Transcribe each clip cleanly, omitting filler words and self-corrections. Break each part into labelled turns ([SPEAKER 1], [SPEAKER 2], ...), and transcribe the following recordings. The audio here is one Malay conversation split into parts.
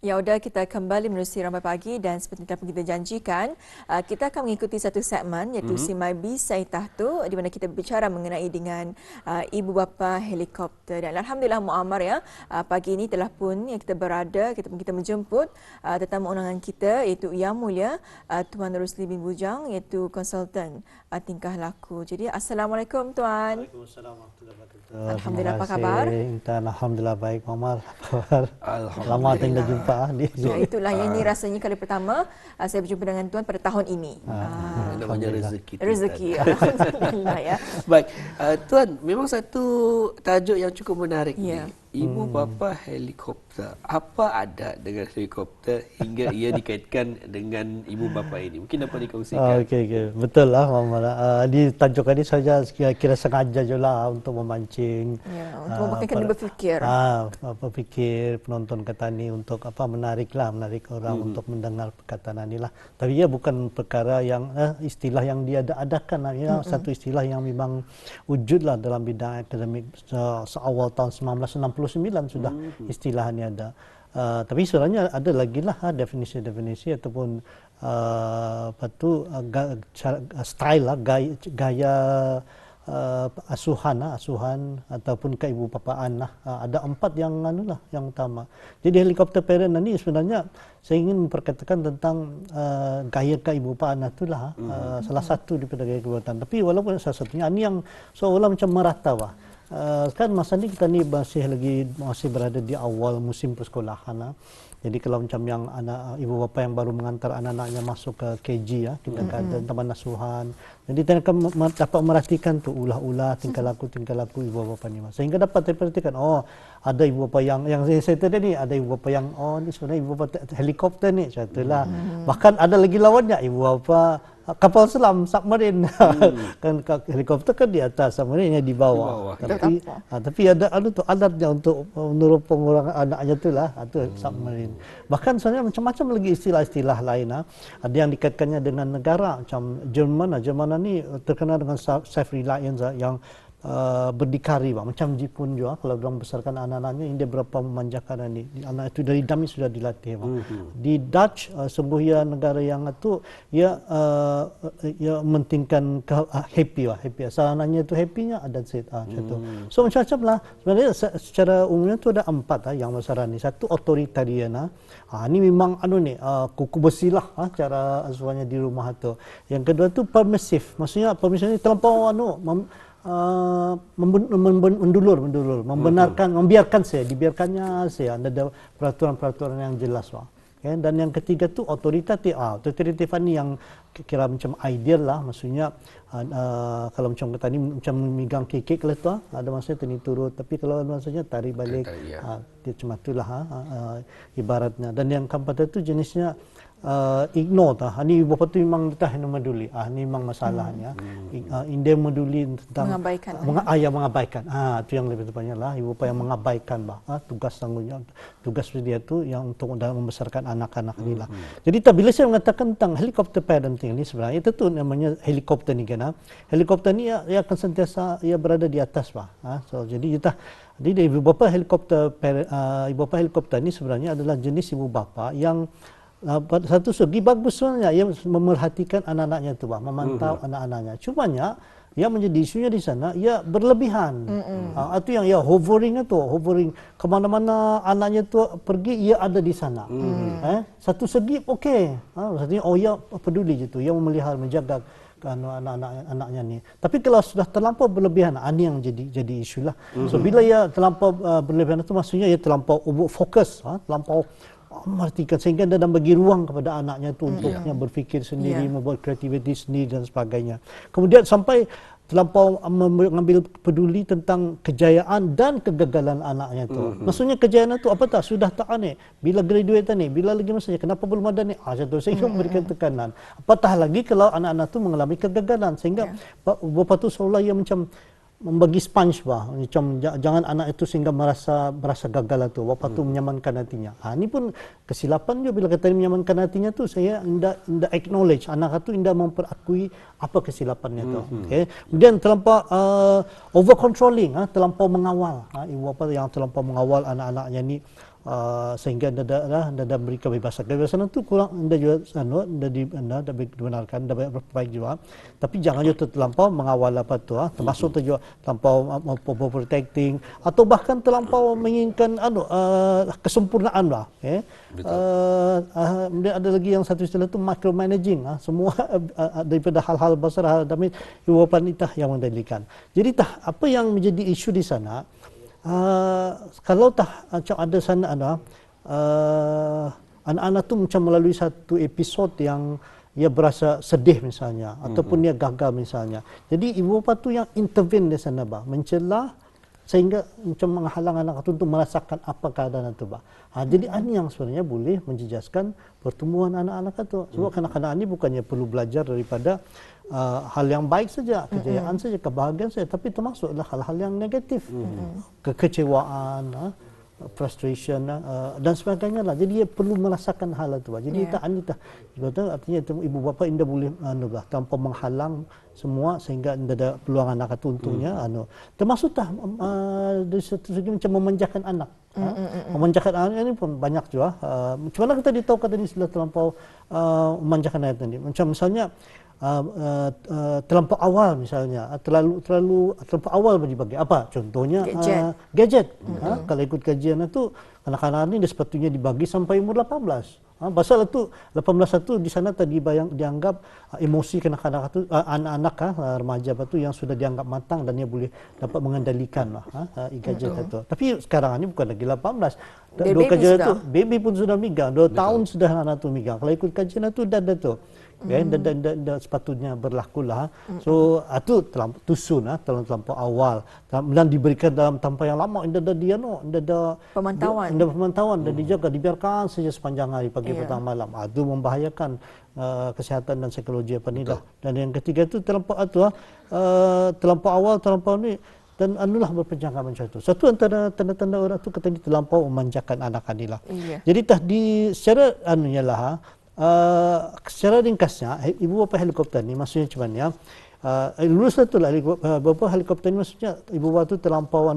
[SPEAKER 1] Ya sudah, kita kembali menerusi Ramai Pagi dan seperti kita janjikan, kita akan mengikuti satu segmen iaitu Si Maibi Sai Tahtu di mana kita berbicara mengenai dengan ibu bapa helikopter. Dan alhamdulillah Muammar ya, pagi ini telah pun yang kita berada, kita menjemput tetamu undangan kita iaitu Yang Mulia Tuan Rusli bin Bujang iaitu konsultan tingkah laku. Jadi Assalamualaikum Tuan.
[SPEAKER 2] Waalaikumsalam warahmatullahi wabarakatuh.
[SPEAKER 1] Alhamdulillah, apa khabar?
[SPEAKER 2] Alhamdulillah baik, Muammar. Apa khabar? Lama tinggal jumpa.
[SPEAKER 1] Ya, itulah yang ini rasanya kali pertama saya berjumpa dengan Tuan pada tahun ini.
[SPEAKER 3] Namanya rezeki.
[SPEAKER 1] Rezeki. Alhamdulillah ya.
[SPEAKER 3] Baik, Tuan, memang satu tajuk yang cukup menarik
[SPEAKER 1] Ya.
[SPEAKER 3] ni. Ibu bapa helikopter. Apa ada dengan helikopter hingga ia dikaitkan dengan ibu bapa ini? Mungkin dapat dikongsikan.
[SPEAKER 2] Okey. Betul lah, Muammar. Di tajuk ini saja kira sengaja je lah untuk memancing.
[SPEAKER 1] Ya, untuk membuatkan dia berfikir.
[SPEAKER 2] Berfikir penonton kata ni untuk menarik orang untuk mendengar perkataan ini lah. Tapi ia bukan perkara yang istilah yang dia adakan lah. Ya, satu istilah yang memang wujud lah dalam bidang akademik seawal tahun 1969 sudah istilah ini ada. Tapi sebenarnya ada lagi lah definisi-definisi ataupun style lah, gaya asuhan ataupun keibubapaan lah. Ada 4 yang yang utama. Jadi helikopter parent ini sebenarnya saya ingin memperkatakan tentang gaya keibubapaan itulah salah satu daripada gaya keibubapaan. Tapi walaupun salah satunya ini yang seolah macam merata lah. Kan masa ni kita ni masih berada di awal musim persekolahan lah. Jadi kalau macam yang anak ibu bapa yang baru mengantar anak-anaknya masuk ke KG ya, kita ada taman asuhan. Jadi kita akan dapat merhatikan tu ulah-ulah tingkah laku ibu bapa ni. Sehingga dapat diperhatikan ada ibu bapa yang saya tadi ni, ada ibu bapa yang ni sebenarnya ibu bapa helikopter ni contohlah. Bahkan ada lagi lawannya ibu bapa kapal selam, submarine. Kan helikopter kan di atas, submarine di bawah. Tapi ada alatnya untuk meneropong orang anaknya itulah, itu submarine. Bahkan sebenarnya macam-macam lagi istilah-istilah lain. Ada yang dikaitkannya dengan negara macam Jerman ni terkenal dengan self-reliance yang berdikari macam Jepun juga kalau orang besarkan anak-anaknya dia berapa memanjakan anak itu dari dami sudah dilatih. Di Dutch sungguh ia negara yang itu ia mementingkan happy. Asal anaknya itu happynya ada set contoh. So macam-macam lah sebenarnya secara umumnya itu ada 4 yang besar ni. Satu authoritarian. Ini memang kuku besi lah cara asuhannya di rumah tu. Yang kedua tu permissive. Maksudnya permissive ni terlampau membiarkan dibiarkannya saya ada peraturan-peraturan yang jelas dan yang ketiga tu otoritatif ini yang kira macam ideal lah, maksudnya kalau macam tadi macam memegang kekek lah tu ada masanya tani turut, tapi kalau maksudnya tarik balik dia cuma itulah ibaratnya. Dan yang keempat itu jenisnya ignore ini ibu bapa tu memang tak peduli ini memang masalahnya dia peduli tentang mengabaikan itu yang lebih tepatnya lah ibu bapa yang mengabaikan tugas tanggungjawab tugas dia tu yang untuk dalam membesarkan anak-anak ni lah. Jadi bila saya mengatakan tentang helicopter parenting ni sebenarnya itu tu namanya helikopter ni kan. Helikopter ni ia akan sentiasa ia berada di atas jadi ibu bapa helikopter ni sebenarnya adalah jenis ibu bapa yang pada satu segi bagus sebenarnya ia memerhatikan anak-anaknya tu memantau anak-anaknya. Cumanya yang menjadi isunya di sana ia berlebihan. Itu yang ia hovering ke mana-mana anaknya tu pergi ia ada di sana. Satu segi okey. Maksudnya ia peduli je tu, ia memelihara menjaga anak-anaknya ni. Tapi kalau sudah terlampau berlebihan, ini yang jadi isu lah. So bila ia terlampau berlebihan itu maksudnya ia terlampau fokus, terlampau merhatikan sehingga dia bagi ruang kepada anaknya itu untuknya berfikir sendiri, membuat kreativiti sendiri dan sebagainya. Kemudian sampai terlampau mengambil peduli tentang kejayaan dan kegagalan anaknya itu. Maksudnya kejayaan itu sudah tak bila graduate bila lagi maksudnya kenapa belum ada contoh sehingga memberikan tekanan. Apatah lagi kalau anak-anak itu mengalami kegagalan sehingga bapa itu seolah ia macam membagi sponge macam jangan anak itu sehingga merasa gagal itu bapa tu menyamankan hatinya. Ini pun kesilapan juga bila kata menyamankan hatinya tu saya indah acknowledge anak itu indah memperakui apa kesilapannya tu. Kemudian terlampau over controlling, terlampau mengawal ibu bapa yang terlampau mengawal anak-anaknya ni sehingga anda beri kebebasan. Kebebasan itu kurang anda juga anda dibenarkan, anda baik juga. Tapi jangan juga terlampau mengawal apa tu, termasuk juga terlampau overprotecting atau bahkan terlampau menginginkan kesempurnaan lah. Kemudian ada lagi yang satu istilah itu micromanaging. Semua daripada hal-hal besar, tapi ibu bapa ni yang mengendalikan. Jadi apa yang menjadi isu di sana? Kalau macam ada sana anak-anak tu macam melalui satu episod yang ia berasa sedih misalnya, ataupun dia gagal misalnya. Jadi ibu bapa tu yang intervene di sana, mencela sehingga macam menghalang anak itu untuk merasakan apa keadaan itu. Jadi ini yang sebenarnya boleh menjejaskan pertumbuhan anak-anak itu. Sebab kanak-kanak ini bukannya perlu belajar daripada hal yang baik saja, kejayaan saja, kebahagiaan saja, tapi termasuklah hal-hal yang negatif, kekecewaan, frustration dan sebagainya lah. Jadi dia perlu merasakan hal itu. Jadi artinya ibu bapa indah boleh tanpa menghalang semua sehingga ada peluang anak itu untungnya termasuk dari satu segi macam memanjakan anak. Memanjakan anak ini pun banyak juga. Macam mana kita tahu kata ini sudah terlampau memanjakan anak tadi. Macam misalnya terlampau awal misalnya, terlalu awal bagi apa? Contohnya gadget. Kalau ikut kajian itu anak-anak ini sepatutnya dibagi sampai umur 18. Pasal itu 18 itu di sana tadi dianggap emosi kanak-kanak itu anak-anak remaja itu yang sudah dianggap matang dan dia boleh dapat mengendalikan gadget itu. Tapi sekarang ini bukan lagi 18. Dua kajian itu baby pun sudah megang, 2 tahun sudah anak itu megang. Kalau ikut kajian itu dah tu. Dan sepatutnya berlaku lah. So itu tusun terlampau awal dan diberikan dalam tanpa yang lama. Ada pemantauan dan dijaga, dibiarkan saja sepanjang hari pagi petang malam. Itu membahayakan kesihatan dan psikologi apa ni dah. Dan yang ketiga itu terlampau awal, terlampau ni. Dan anulah berpenjangka macam itu. Satu antara tanda-tanda orang tu katanya terlampau memanjakan anak anilah. Jadi secara anunya lah. Secara ringkasnya, ibu bapa helikopter ni maksudnya macam mana? Lulus tu lah bapa helikopter ni maksudnya ibu bapa tu terlampau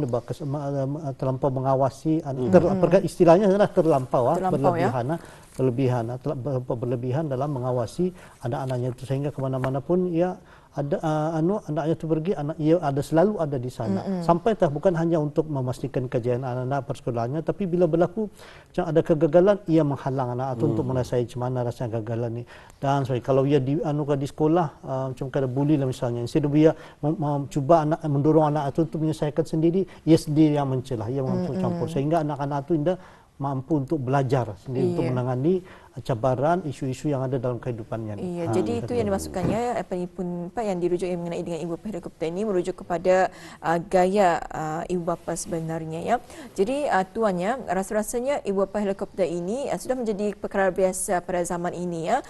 [SPEAKER 2] mengawasi, istilahnya adalah terlampau berlebihan dalam mengawasi anak-anaknya itu sehingga ke mana-mana pun ia ada anaknya itu pergi, ia selalu ada di sana. Sampai bukan hanya untuk memastikan kejayaan anak-anak persekolahannya, tapi bila berlaku macam ada kegagalan, ia menghalang anak itu untuk merasai macam mana rasanya kegagalan ni. Dan kalau ia di sekolah macam kata bully lah misalnya, instead dia cuba mendorong anak itu untuk menyelesaikan sendiri, ia sendiri yang mencelah, ia mencampur sehingga anak-anak itu tidak mampu untuk belajar sendiri untuk menangani cabaran isu-isu yang ada dalam kehidupannya.
[SPEAKER 1] Jadi itu yang dimasukkannya apa yang dirujuk mengenai dengan ibu bapa helikopter ini merujuk kepada gaya ibu bapa sebenarnya ya. Jadi tuannya rasa-rasanya ibu bapa helikopter ini sudah menjadi perkara biasa pada zaman ini ya,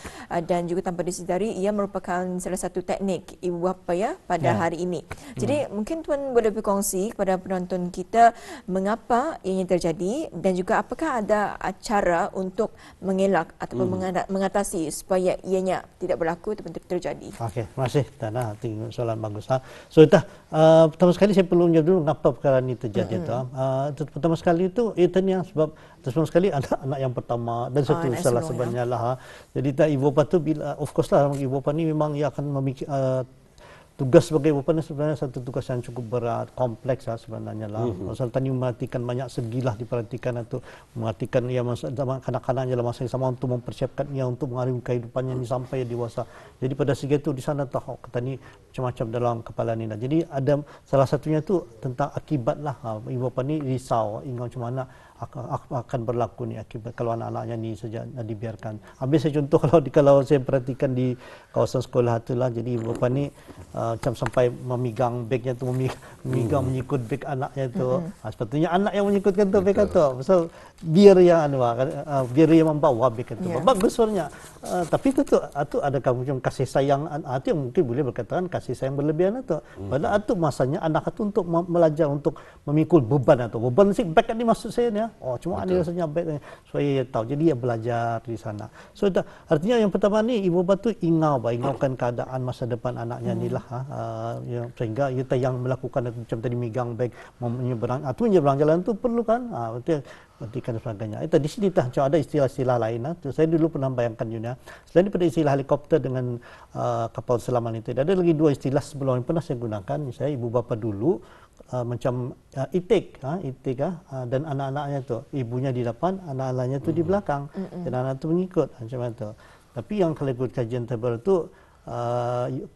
[SPEAKER 1] dan juga tanpa disedari ia merupakan salah satu teknik ibu bapa ya pada hari ini. Jadi mungkin tuan boleh berkongsi kepada penonton kita mengapa ianya terjadi dan juga apakah ada cara untuk mengelak ataupun mengatasi supaya ianya tidak berlaku ataupun terjadi. Okey,
[SPEAKER 2] terima kasih Dana, soalan bagus. So pertama sekali saya perlu menjawab dulu mengapa perkara ini terjadi pertama sekali itu yang sebab pertama sekali anak yang pertama dan satu salah sebenarnya lah. Jadi ibu bapa tu bila of course lah ibu bapa ni memang ia akan memikir tugas sebagai ibu bapa sebenarnya satu tugas yang cukup berat, kompleks lah sebenarnya lah. Pasal tadi memperhatikan banyak segilah diperhatikan itu, memperhatikan ia kanak-kanaknya dalam masa yang sama untuk mempersiapkan ia untuk mengarungi kehidupannya ini sampai dewasa. Jadi pada segi itu di sana tahu kata ni macam-macam dalam kepala ni. Jadi ada salah satunya tu tentang akibat lah. Ibu bapa ni risau, ingat macam mana akan berlaku ni akibat kalau anak-anaknya ni saja dibiarkan. Habis saya contoh kalau saya perhatikan di kawasan sekolah itulah, jadi ibu bapa ni macam sampai memegang bagnya tu, menyikut beg anaknya tu. Sepatutnya anak yang menyikutkan tu beg tu. Pasal biar yang membawa beg itu. Bagus sebenarnya. Tapi itu ada macam kasih sayang, itu yang mungkin boleh berkatakan kasih sayang berlebihan itu. Padahal itu masanya anak itu untuk belajar untuk memikul beban atau beban sih beg ni maksud saya ni. Cuma ini rasanya baik supaya tahu. Jadi dia belajar di sana. So artinya yang pertama ni ibu bapa tu ingaukan keadaan masa depan anaknya ni lah. Sehingga kita yang melakukan macam tadi megang beg menyeberang jalan tu perlu kan. matikan dan sebagainya. Itu di sini macam ada istilah-istilah lain. Saya dulu pernah bayangkan juga. Selain daripada istilah helikopter dengan kapal selaman itu, ada lagi dua istilah sebelum yang pernah saya gunakan. Misalnya ibu bapa dulu macam itik, dan anak-anaknya tu, ibunya di depan, anak-anaknya tu di belakang, dan anak tu mengikut macam itu. Tapi yang kalau ikut kajian terbaru tu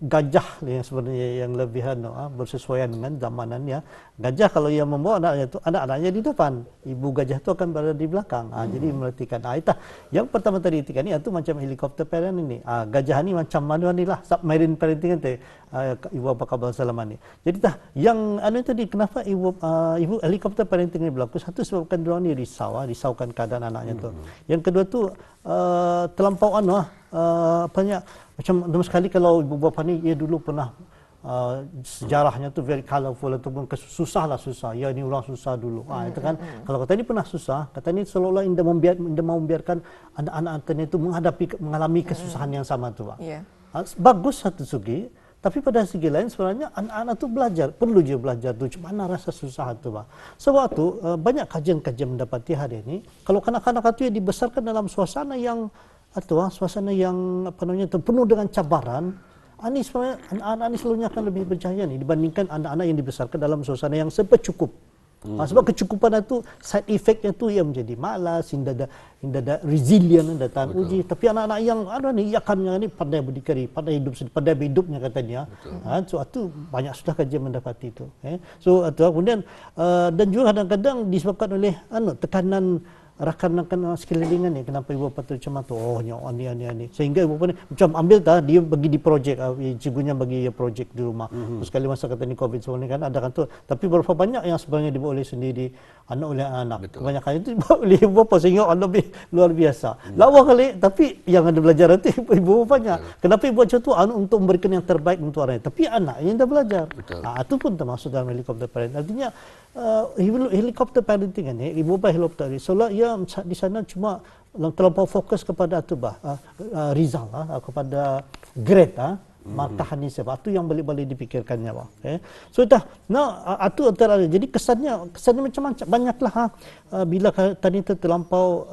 [SPEAKER 2] gajah yang sebenarnya yang lebih bersesuaian dengan zamanannya. Gajah kalau ia membawa anaknya tu, anak-anaknya di depan, ibu gajah tu akan berada di belakang. Jadi merhatikan. Itu yang pertama tadi itik ni itu macam helikopter parent ini. Gajah ni macam mana ni lah submarine parenting kan ibu bapa kapal selaman ni. Jadi yang tadi kenapa ibu helikopter parenting ni berlaku? Satu sebabkan diorang ni risaukan keadaan anaknya tu. Yang kedua tu terlampau macam sekali kalau ibu bapa ni ia dulu pernah sejarahnya tu very colourful ataupun susah. Ya ni orang susah dulu. Itu kan kalau kata ni pernah susah, kata ni seolah-olah indah membiarkan anak-anak itu mengalami kesusahan yang sama tu. Bagus satu segi, tapi pada segi lain sebenarnya anak-anak tu perlu je belajar tu macam mana rasa susah tu. Sebab tu banyak kajian-kajian mendapati hari ini kalau kanak-kanak itu dibesarkan dalam suasana yang penuh dengan cabaran, anak-anak ini selalunya akan lebih berjaya dibandingkan anak-anak yang dibesarkan dalam suasana yang cukup. Sebab kecukupan itu side effect-nya tu yang menjadi malas, tidak ada resilient, tidak tahan uji. Tapi anak-anak yang iakannya pandai berdikari, pandai hidupnya katanya. So itu banyak sudah kajian mendapati itu. So kemudian dan juga kadang-kadang disebabkan oleh tekanan rakan-rakan sekelilingan ni, kenapa ibu bapa tu macam tu, ni sehingga ibu bapa ni macam ambil dia bagi di projek, cikgunya bagi projek di rumah. Sekali masa kata ni COVID ni kan ada kan tu, tapi berapa banyak yang sebenarnya dibuat oleh sendiri, oleh anak. Kebanyakan itu dibuat oleh ibu bapa sehingga lebih luar biasa. Lawa kali, tapi yang ada belajar itu ibu bapanya. Kenapa ibu macam tu? Untuk memberikan yang terbaik untuk anaknya, tapi anak yang dah belajar. Itu pun termasuk dalam helikopter parent. Artinya helikopter parenting ni, ibu bapa helikopter ni, seolah ia di sana cuma terlampau fokus kepada result, kepada grade, martahan ni sebab itu yang balik-balik dipikirkannya. So itu antara, jadi kesannya macam-macam banyaklah bila tadi itu terlampau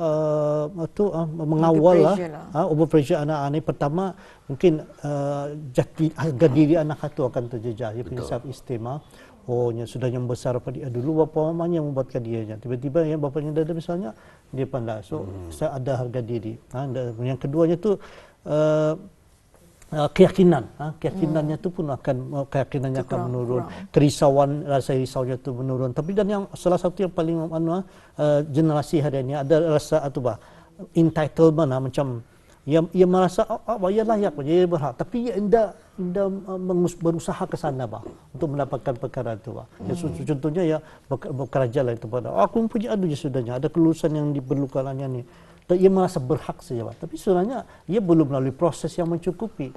[SPEAKER 2] mengawal over pressure anak-anak ni. Pertama mungkin harga diri anak itu akan terjejas, dia punya self esteem. Sudah yang besar pada dia dulu, bapa mamanya membuatkan dia, tiba-tiba yang bapanya dah ada misalnya dia pandai. So saya ada harga diri. Yang keduanya tu keyakinannya tu pun akan menurun, kerisauan, rasa risaunya tu menurun. Tapi dan yang salah satu yang paling generasi hari ini ada rasa entitlement, macam ia merasa ia layak, ia berhak, tapi ia tidak berusaha ke sana untuk mendapatkan perkara itu. Contohnya ya bekerja lah itu pada aku mempunyai sudahnya ada kelulusan yang diperlukan ni. Ia merasa berhak saja, tapi sebenarnya ia belum melalui proses yang mencukupi.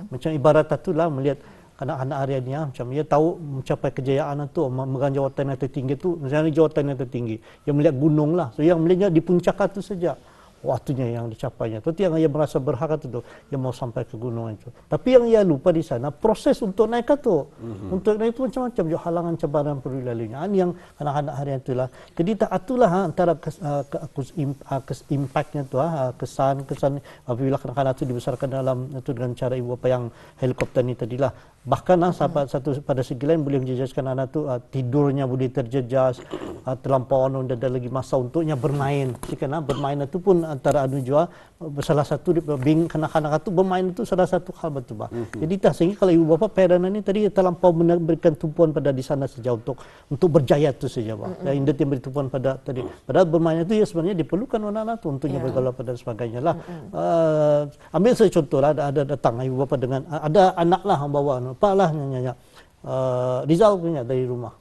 [SPEAKER 2] Macam ibarat itulah melihat anak-anak hari ini, macam ia tahu mencapai kejayaan itu, memegang jawatan yang tertinggi itu, misalnya jawatan yang tertinggi, ia melihat gunung lah, so yang melihatnya di puncak itu saja. Waktunya yang dicapainya. Itu yang ia merasa berhak itu, ia mau sampai ke gunung itu. Tapi yang ia lupa di sana proses untuk naik itu. Untuk naik itu macam-macam juga halangan cabaran perlu dilaluinya. Yang anak-anak hari itulah. Jadi itulah antara impactnya tu, kesan apabila kanak-kanak itu dibesarkan dalam itu dengan cara ibu bapa yang helikopter ni tadilah. Bahkan pada segi lain boleh menjejaskan anak tu tidurnya boleh terjejas, terlampau dan ada lagi masa untuknya bermain. Jika bermain itu pun antara juga salah satu kanak-kanak itu bermain itu salah satu hal betul. Jadi sehingga kalau ibu bapa parent ni tadi terlampau memberikan tumpuan pada di sana saja untuk berjaya itu saja. Dan dia beri tumpuan pada tadi. Padahal bermain itu ya sebenarnya diperlukan anak-anak itu untuknya bergaul pada sebagainya lah. Ambil saya contoh lah, ada datang ibu bapa dengan ada anak lah bawa apalah nyanyi Rizal punya dari rumah.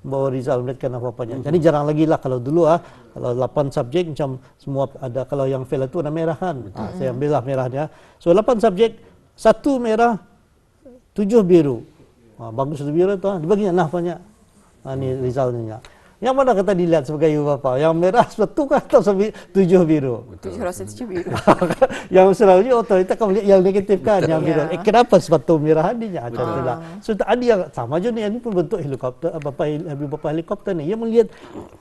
[SPEAKER 2] Bawa Rizal melihatkan apa-apanya. Jadi jarang lagi lah kalau dulu kalau 8 subjek macam semua ada, kalau yang fail itu warna merah kan. Saya ambil lah merahnya. So 8 subjek, 1 merah, 7 biru. Bagus itu biru tu. Dibaginya nah banyak. Ni Rizal ni. Yang mana kata dilihat sebagai ibu bapa? Yang merah sepatu kah atau 7 biru?
[SPEAKER 1] Tujuh rasa 7 biru.
[SPEAKER 2] Yang selalunya otorita akan melihat yang negatif kan, yang biru.
[SPEAKER 1] Ya.
[SPEAKER 2] Kenapa sepatu merah ini? Contohnya. So ada yang sama je ni, ini pun bentuk helikopter, ibu bapa helikopter ni. Ia melihat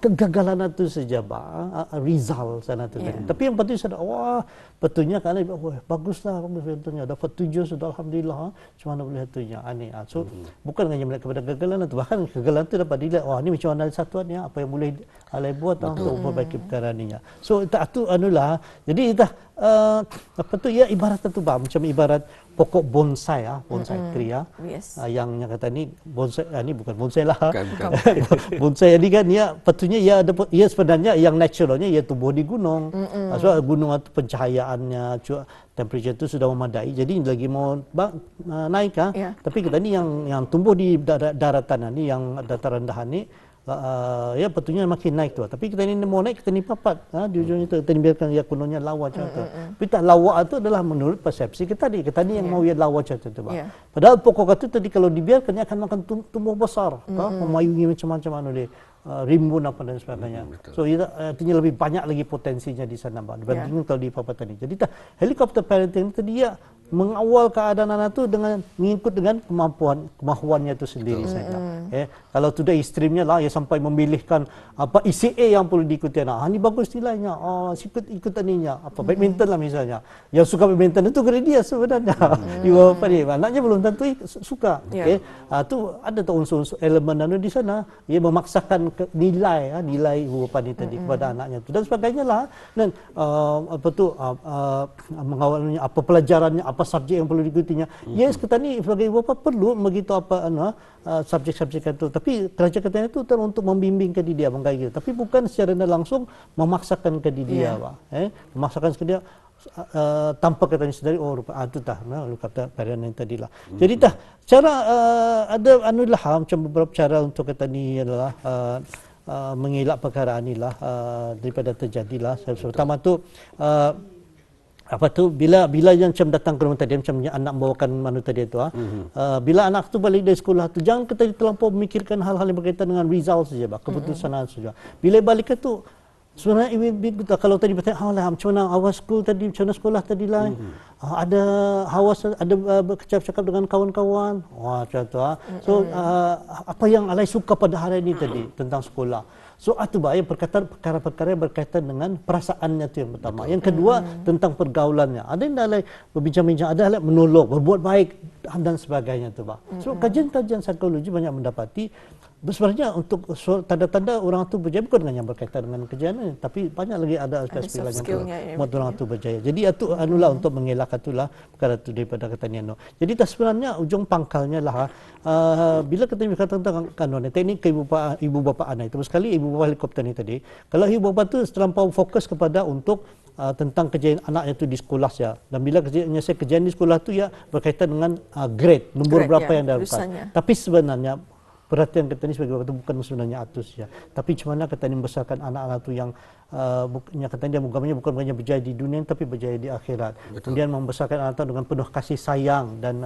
[SPEAKER 2] kegagalan itu saja, result sana tu. Tapi yang penting saya wah, betulnya kan baguslah betulnya dapat 7 sudah alhamdulillah. Cuma mana boleh satunya aneh. So bukan hanya melihat kepada kegagalan itu, bahkan kegagalan itu dapat dilihat wah ini macam mana satuan apa yang boleh alai buat untuk memperbaiki perkara ni. So itu anulah. Jadi dah apa tu ya, ibarat tu macam ibarat pokok bonsai bonsai tree
[SPEAKER 1] Yes.
[SPEAKER 2] yang kata ni bonsai ni bukan bonsai lah.
[SPEAKER 3] Bukan.
[SPEAKER 2] Bonsai ni kan ya patutnya ia ada ia sebenarnya yang naturalnya ia tumbuh di gunung. So gunung itu pencahayaannya temperature itu sudah memadai, jadi lagi mau naik tapi kita ni yang tumbuh di daratan ni, yang dataran rendah ni ya patutnya makin naik tu. Tapi kita ni mau naik, kita ni papat di ujung itu, kita biarkan ya kononnya lawa macam tu. Tapi tak lawa itu adalah menurut persepsi kita ni yang mau ia lawa macam tu. Padahal pokok itu tadi kalau dibiarkan dia akan tumbuh besar, memayungi macam-macam dia. Rimbun apa dan sebagainya. So artinya lebih banyak lagi potensinya di sana dibanding kalau di Papua ni. Jadi helikopter parenting itu dia mengawal keadaan anak itu dengan mengikut dengan kemahuannya itu sendiri saja. Kalau sudah ekstrimnya lah ya sampai memilihkan apa ECA yang perlu diikuti anak. Ini bagus nilainya. Ikut aninya. Apa badminton lah misalnya. Yang suka badminton itu dia sebenarnya. Di bawah ni anaknya belum tentu suka. Itu ada unsur-unsur elemen di sana. Ia memaksakan nilai ibu bapa ni tadi kepada anaknya tu dan sebagainya lah. Dan mengawalnya apa pelajarannya, apa subjek yang perlu diikutinya. Yes, kita ni sebagai ibu bapa perlu begitu subjek-subjek itu. Tapi kerajaan kita itu untuk membimbing ke dia, menggaya. Tapi bukan secara langsung memaksakan ke dia, memaksakan ke dia tanpa katanya sedari itu kata parenting tadi lah. Jadi cara ada macam beberapa cara untuk kata ni adalah mengelak perkara inilah daripada terjadilah. Pertama tu bila yang macam datang ke rumah tadi, macam anak membawakan manu tadi itu bila anak tu balik dari sekolah tu jangan kita terlampau memikirkan hal-hal yang berkaitan dengan result saja, keputusan saja. Bila balik itu sebenarnya kalau tadi bertanya macam mana awas school tadi, macam mana sekolah tadi lah, ada hawas, ada bercakap dengan kawan-kawan, macam tu. So apa yang alai suka pada hari ini tadi tentang sekolah. So itu perkara-perkara yang berkaitan dengan perasaannya itu yang pertama. Yang kedua tentang pergaulannya. Ada yang alai berbincang-bincang, ada yang menolong, berbuat baik dan sebagainya tu. So kajian-kajian psikologi banyak mendapati sebenarnya untuk tanda-tanda orang itu berjaya bukan dengan yang berkaitan dengan kerjaan, tapi banyak lagi ada aspek lain yang membuat orang itu berjaya. Jadi itu untuk mengelak itulah perkara itu daripada katanya. Jadi sebenarnya ujung pangkalnya lah bila kita berkata tentang kanon teknik ibu bapa anak itu sekali ibu bapa helikopter ni tadi. Kalau ibu bapa itu terlampau fokus kepada untuk tentang kejayaan anaknya itu di sekolah saja. Dan bila kejayaan di sekolah itu ya berkaitan dengan grade, nombor berapa yang dapat. Tapi sebenarnya perhatian kita ni sebagai waktu bukan sebenarnya atus ya, tapi macam mana kita ni membesarkan anak-anak tu yang katanya dia agamanya bukan hanya berjaya di dunia tapi berjaya di akhirat. Kemudian membesarkan anak tu dengan penuh kasih sayang dan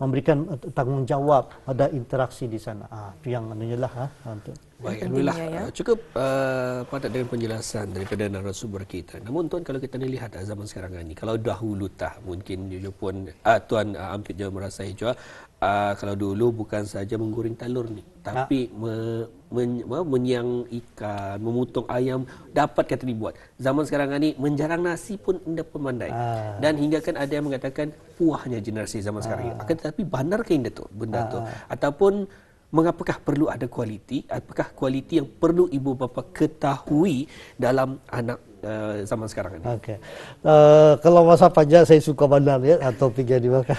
[SPEAKER 2] memberikan tanggungjawab ada interaksi di sana. Itu yang anunya lah untuk
[SPEAKER 3] baik, alhamdulillah cukup padat dengan penjelasan daripada narasumber kita. Namun tuan, kalau kita lihat zaman sekarang ini, kalau dahulu mungkin pun tuan Ampit juga merasai juga kalau dulu bukan saja menggoreng telur ni, tapi menyiang ikan, memotong ayam dapat kata dibuat. Zaman sekarang ini menjarang nasi pun indah pemandai. Dan hingga kan ada yang mengatakan puahnya generasi zaman sekarang ini. Akan tetapi benarkah benda tu ataupun mengapakah perlu ada kualiti? Apakah kualiti yang perlu ibu bapa ketahui dalam anak zaman sekarang ini?
[SPEAKER 2] Okey. Kalau masa pajak saya suka bandar ya topik yang dimakan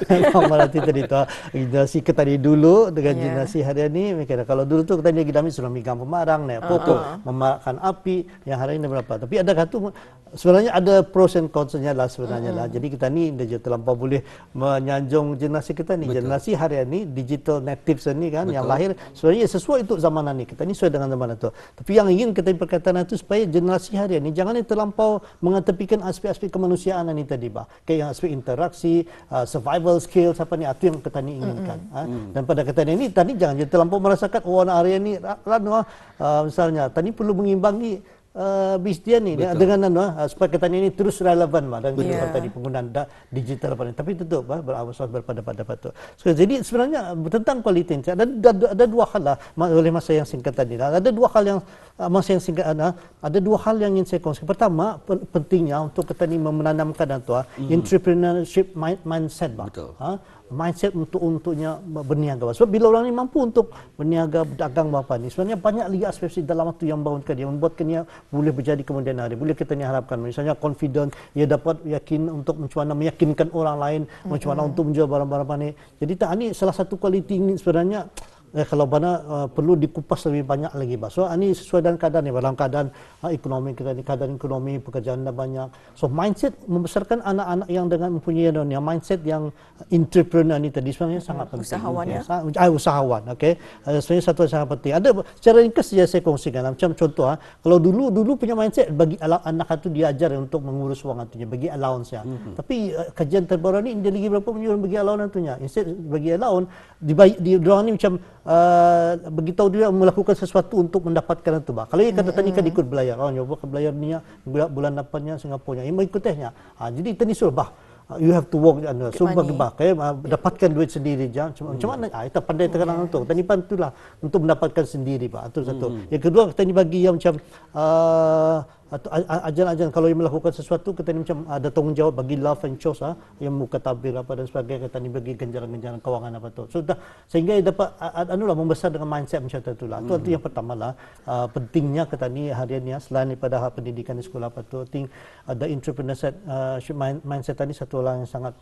[SPEAKER 2] nanti tadi tu generasi kita tadi dulu dengan generasi hari ini. Kalau dulu tu kita ni gidami sudah megang pemarang, naik pokok, memakan api, yang hari ini berapa. Tapi ada satu sebenarnya ada pros and cons-nya lah sebenarnya lah. Jadi kita ni dah terlampau boleh menyanjung generasi kita ni. Generasi hari ini digital natives ni kan yang lahir sebenarnya sesuai untuk zamanan ni. Kita ni sesuai dengan zamanan tu. Tapi yang ingin kita perkataan itu supaya generasi hari ini jangan terlampau mengetepikan aspek-aspek kemanusiaan ini tadi bah. Kayak yang aspek interaksi, survival skills apa ni, itu yang kita ni inginkan. Dan pada kata ini tadi jangan jadi terlampau merasakan warna area ni misalnya tadi perlu mengimbangi bis dia ni dengan supaya kita ini terus relevan dan kita tadi penggunaan digital apa ni. Tapi itu berawas berpada so, jadi sebenarnya tentang kualiti ada dua hal lah oleh masa yang singkat tadi. Ada dua hal yang masa yang singkat ada dua hal yang ingin saya kongsikan. Pertama, pentingnya untuk kita ni menanamkan entrepreneurship mindset mindset untuknya berniaga. Sebab bila orang ni mampu untuk berniaga, berdagang apa ni, sebenarnya banyak lagi aspek dalam waktu yang membangunkan dia, membuatkan dia boleh berjadi kemudian hari. Boleh kita ni harapkan, misalnya confident, dia dapat yakin untuk macam mana meyakinkan orang lain, macam mana untuk menjual barang-barang ni. Jadi ini salah satu kualiti ini sebenarnya kalau mana perlu dikupas lebih banyak lagi. So ini sesuai dengan keadaan ni, dalam keadaan ekonomi kita ni, keadaan ekonomi pekerjaan dah banyak. So mindset membesarkan anak-anak yang dengan mempunyai mindset yang entrepreneur ni tadi sebenarnya sangat penting.
[SPEAKER 1] Usahawan ya.
[SPEAKER 2] Usahawan, okey. Sebenarnya satu yang sangat penting. Ada secara ringkas saja saya kongsikan. Macam contoh kalau dulu punya mindset bagi anak itu diajar untuk mengurus wang atunya, bagi allowance ya. Tapi kajian terbaru ni dia lagi berapa menyuruh bagi allowance atunya. Instead bagi allowance di orang ni macam beritahu dia melakukan sesuatu untuk mendapatkan itu. Kalau ia kata tadi kan ikut belayar, nyoba ke belayar ni bulan depannya Singapura nya, mau ikutnya. Jadi tadi suruh you have to work so dapatkan duit sendiri macam mana kita pandai terkenal untuk tadi itulah untuk mendapatkan sendiri itu satu. Yang kedua kita ni bagi yang macam ajaran-ajaran kalau yang melakukan sesuatu kita ni macam ada tanggungjawab bagi love and choice yang muka tabir apa dan sebagainya, kita ni bagi ganjaran-ganjaran kewangan apa tu. So sehingga dapat membesar dengan mindset macam tu lah. Itu yang pertama lah, pentingnya kita ni harian ni selain daripada pendidikan di sekolah apa tu, ada entrepreneurship mindset tadi satu orang yang sangat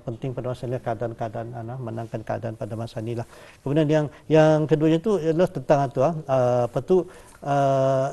[SPEAKER 2] penting pada masa ni, keadaan menangkan keadaan pada masa ni lah. Kemudian yang keduanya tu adalah tentang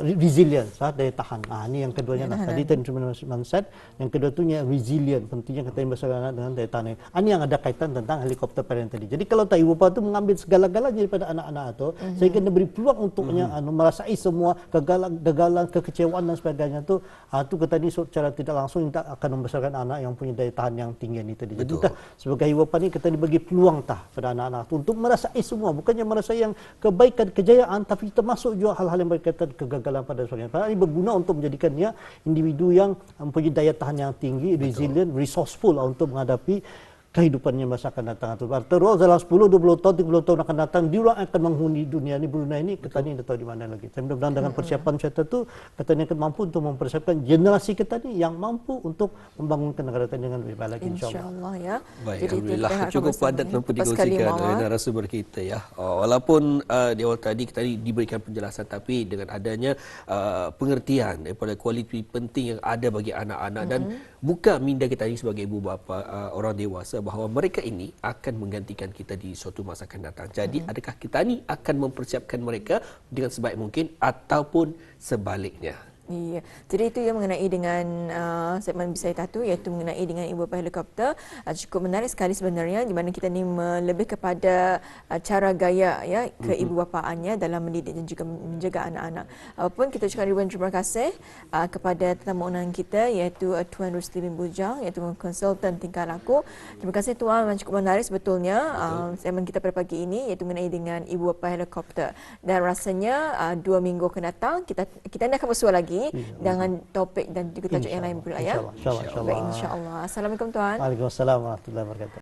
[SPEAKER 2] resilience, daya tahan. Ini yang keduanya tadi entrepreneurship mindset. Yang kedua tu resilient, pentingnya kita bersama dengan daya tahan. Ini yang ada kaitan tentang helikopter parent tadi. Jadi kalau ibu bapa tu mengambil segala-galanya daripada anak-anak itu, sehingga dia beri peluang untuknya merasai semua kegagalan, kekecewaan dan sebagainya tu kita ni secara tidak langsung kita akan membesarkan anak yang punya daya tahan yang tinggi ni tadi. Jadi sebagai ibu bapa ni kita dibagi peluang pada anak-anak tu untuk merasai semua, bukannya merasai yang kebaikan, kejayaan, tapi termasuk juga hal-hal yang berkaitan kegagalan pada sebagainya. Ini berguna untuk menjadikan dia individu yang mempunyai daya tahan yang tinggi, resilient, resourceful untuk menghadapi kehidupannya masa akan datang. Terus dalam 10, 20 tahun, 30 tahun akan datang, dia orang akan menghuni dunia ni, Brunei ni, kita ni dah tahu di mana lagi. Saya mudah-mudahan dengan persiapan macam itu, kita ni akan mampu untuk mempersiapkan generasi kita ni yang mampu untuk membangunkan negara kita dengan lebih baik lagi,
[SPEAKER 1] insyaAllah ya.
[SPEAKER 3] Baik, alhamdulillah cukup padat mampu dikongsikan oleh narasumber kita ya. Walaupun di awal tadi kita diberikan penjelasan, tapi dengan adanya pengertian daripada kualiti penting yang ada bagi anak-anak dan bukan minda kita ni sebagai ibu bapa orang dewasa bahawa mereka ini akan menggantikan kita di suatu masa akan datang. Jadi adakah kita ni akan mempersiapkan mereka dengan sebaik mungkin ataupun sebaliknya?
[SPEAKER 1] Iya, jadi itu yang mengenai dengan segmen Bisai Tatu, iaitu mengenai dengan ibu bapa helikopter. Cukup menarik sekali sebenarnya, di mana kita ni lebih kepada cara gaya ya keibubapaannya dalam mendidik dan juga menjaga anak-anak. Pun kita ucapkan ribuan terima kasih kepada tetamu undangan kita, iaitu Tuan Rusli bin Bujang, iaitu konsultan tingkah laku. Terima kasih Tuan, cukup menarik sebetulnya segmen kita pada pagi ini, iaitu mengenai dengan ibu bapa helikopter. Dan rasanya 2 minggu akan datang kita akan bersua lagi dengan topik dan juga tajuk yang lain pula ya.
[SPEAKER 2] InsyaAllah.
[SPEAKER 1] InsyaAllah. Assalamualaikum Tuan.
[SPEAKER 2] Waalaikumsalam warahmatullahi wabarakatuh.